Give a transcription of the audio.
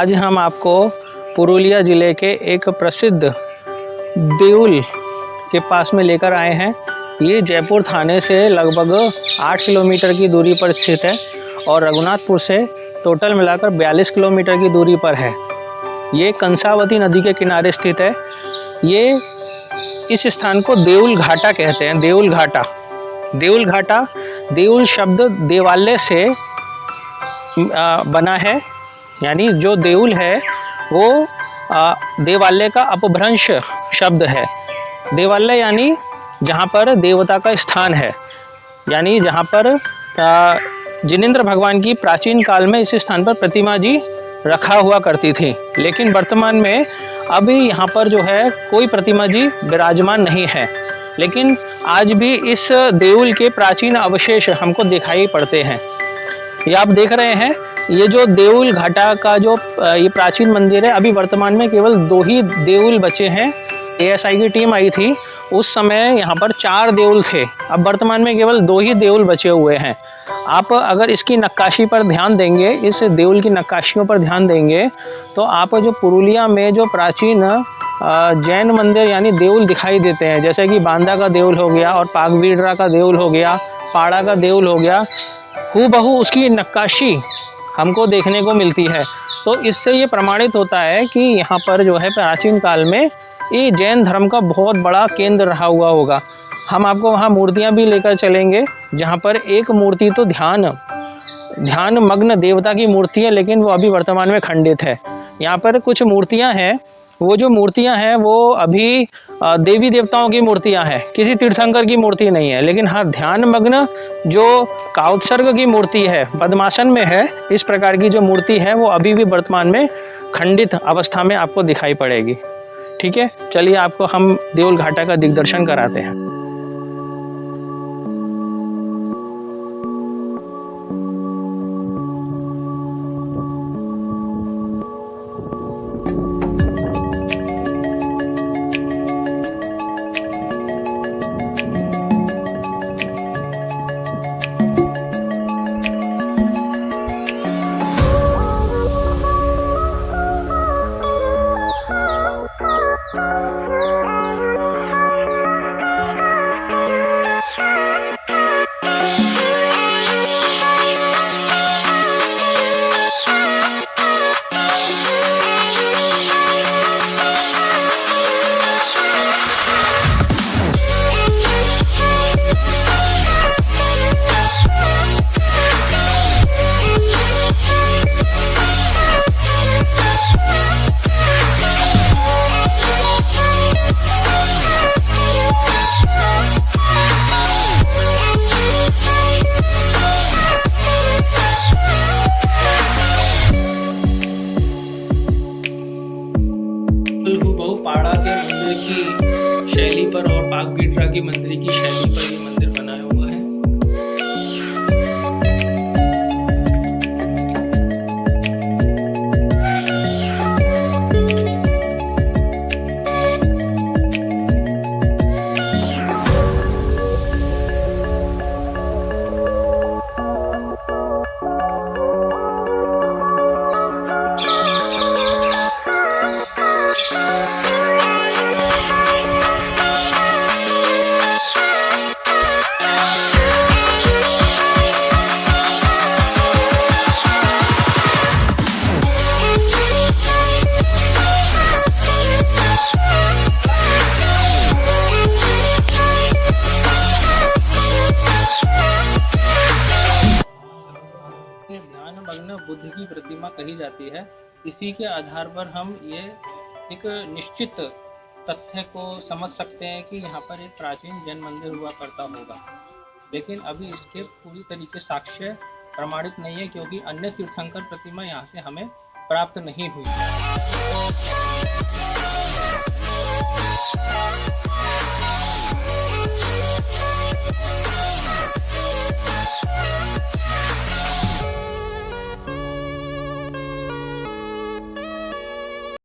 आज हम आपको पुरुलिया ज़िले के एक प्रसिद्ध देउल के पास में लेकर आए हैं। ये जयपुर थाने से लगभग 8 किलोमीटर की दूरी पर स्थित है और रघुनाथपुर से टोटल मिलाकर 42 किलोमीटर की दूरी पर है। ये कंसावती नदी के किनारे स्थित है। ये इस स्थान को देउल घाटा कहते हैं। देउल घाटा, देउल घाटा, देउल शब्द देवालय से बना है, यानी जो देउल है वो देवालय का अपभ्रंश शब्द है। देवालय यानी जहाँ पर देवता का स्थान है, यानी जहाँ पर जिनेंद्र भगवान की प्राचीन काल में इस स्थान पर प्रतिमा जी रखा हुआ करती थी। लेकिन वर्तमान में अभी यहाँ पर जो है कोई प्रतिमा जी विराजमान नहीं है, लेकिन आज भी इस देउल के प्राचीन अवशेष हमको दिखाई पड़ते हैं। ये आप देख रहे हैं, ये जो देउल घाटा का जो ये प्राचीन मंदिर है, अभी वर्तमान में केवल 2 ही देउल बचे हैं। ASI की टीम आई थी, उस समय यहाँ पर 4 देउल थे। अब वर्तमान में केवल 2 ही देउल बचे हुए हैं। आप अगर इसकी नक्काशी पर ध्यान देंगे, इस देउल की नक्काशियों पर ध्यान देंगे, तो आप जो पुरुलिया में जो प्राचीन जैन मंदिर यानी देउल दिखाई देते हैं, जैसे कि बांदा का देउल हो गया और पाकबीडरा का देउल हो गया, पाड़ा का देउल हो गया, हूबहू उसकी नक्काशी हमको देखने को मिलती है। तो इससे ये प्रमाणित होता है कि यहाँ पर जो है प्राचीन काल में ये जैन धर्म का बहुत बड़ा केंद्र रहा हुआ होगा। हम आपको वहाँ मूर्तियाँ भी लेकर चलेंगे, जहाँ पर एक मूर्ति तो ध्यान मग्न देवता की मूर्ति है, लेकिन वो अभी वर्तमान में खंडित है। यहाँ पर कुछ मूर्तियाँ हैं, वो जो मूर्तियाँ हैं वो अभी देवी देवताओं की मूर्तियाँ हैं, किसी तीर्थंकर की मूर्ति नहीं है। लेकिन हाँ, ध्यान मग्न जो काउत्सर्ग की मूर्ति है, पद्मासन में है, इस प्रकार की जो मूर्ति है वो अभी भी वर्तमान में खंडित अवस्था में आपको दिखाई पड़ेगी। ठीक है, चलिए आपको हम देउल घाटा का दिग्दर्शन कराते हैं। पाड़ा के मंदिर की शैली पर और पाकबीडरा की मंदिर की शैली पर ये मंदिर बनाया हुआ है। बुद्ध की प्रतिमा कही जाती है। इसी के आधार पर हम ये एक निश्चित तथ्य को समझ सकते हैं कि यहाँ पर एक प्राचीन जैन मंदिर हुआ करता होगा। लेकिन अभी इसके पूरी तरीके साक्ष्य प्रमाणित नहीं है, क्योंकि अन्य तीर्थंकर प्रतिमा यहाँ से हमें प्राप्त नहीं हुई।